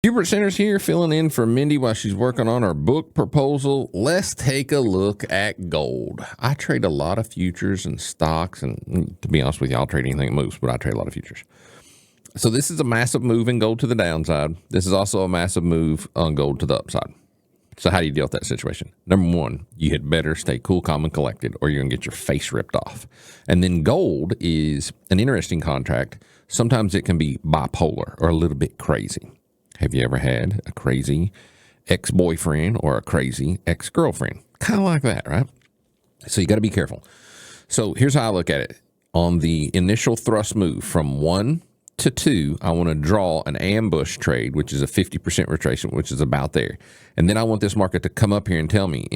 Hubert Senters here, filling in for Mindy while she's working on her book proposal. Let's take a look at gold. I trade a lot of futures and stocks, and to be honest with you, I'll trade anything that moves, but I trade a lot of futures. So this is a massive move in gold to the downside. This is also a massive move on gold to the upside. So how do you deal with that situation? Number one, you had better stay cool, calm, and collected, or you're going to get your face ripped off. And then gold is an interesting contract. Sometimes it can be bipolar or a little bit crazy. Have you ever had a crazy ex-boyfriend or a crazy ex-girlfriend? Kind of like that, right? So you got to be careful. So here's how I look at it. On the initial thrust move from 1 to 2, I want to draw an ambush trade, which is a 50% retracement, which is about there. And then I want this market to come up here and tell me,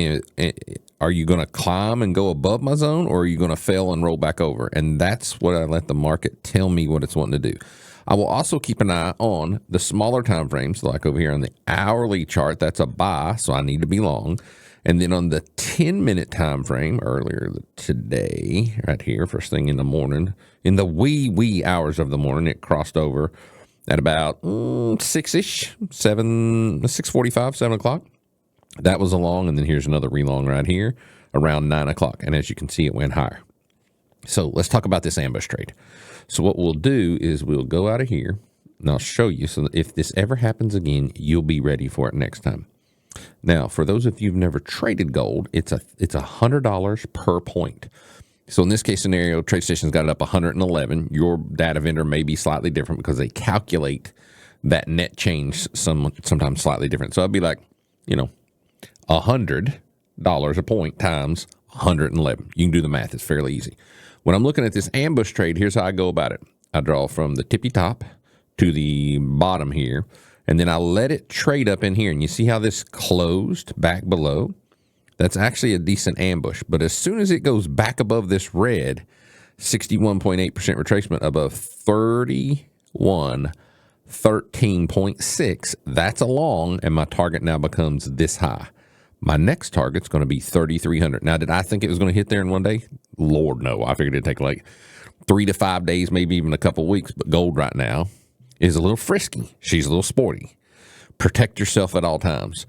are you going to climb and go above my zone, or are you going to fail and roll back over? And that's what I let the market tell me what it's wanting to do. I will also keep an eye on the smaller time frames, like over here on the hourly chart. That's a buy, so I need to be long. And then on the 10-minute time frame, earlier today, right here, first thing in the morning, in the wee hours of the morning, it crossed over at about 6-ish, 6:45, 7 o'clock. That was a long, and then here's another relong right here around 9 o'clock. And as you can see, it went higher. So let's talk about this ambush trade. So what we'll do is we'll go out of here, and I'll show you so that if this ever happens again, you'll be ready for it next time. Now, for those of you who've never traded gold, it's $100 per point. So in this case scenario, TradeStation's got it up 111. Your data vendor may be slightly different because they calculate that net change sometimes slightly different. So I'd be like, $100 a point times 111. You can do the math. It's fairly easy. When I'm looking at this ambush trade, here's how I go about it. I draw from the tippy top to the bottom here, and then I let it trade up in here. And you see how this closed back below? That's actually a decent ambush. But as soon as it goes back above this red, 61.8% retracement above 13.6, that's a long, and my target now becomes this high. My next target's going to be 3,300. Now, did I think it was going to hit there in one day? Lord, no. I figured it'd take like 3 to 5 days, maybe even a couple weeks. But gold right now is a little frisky. She's a little sporty. Protect yourself at all times.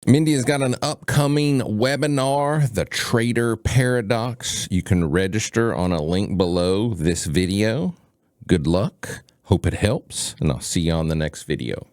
Mindy has got an upcoming webinar, The Trader Paradox. You can register on a link below this video. Good luck. Hope it helps, and I'll see you on the next video.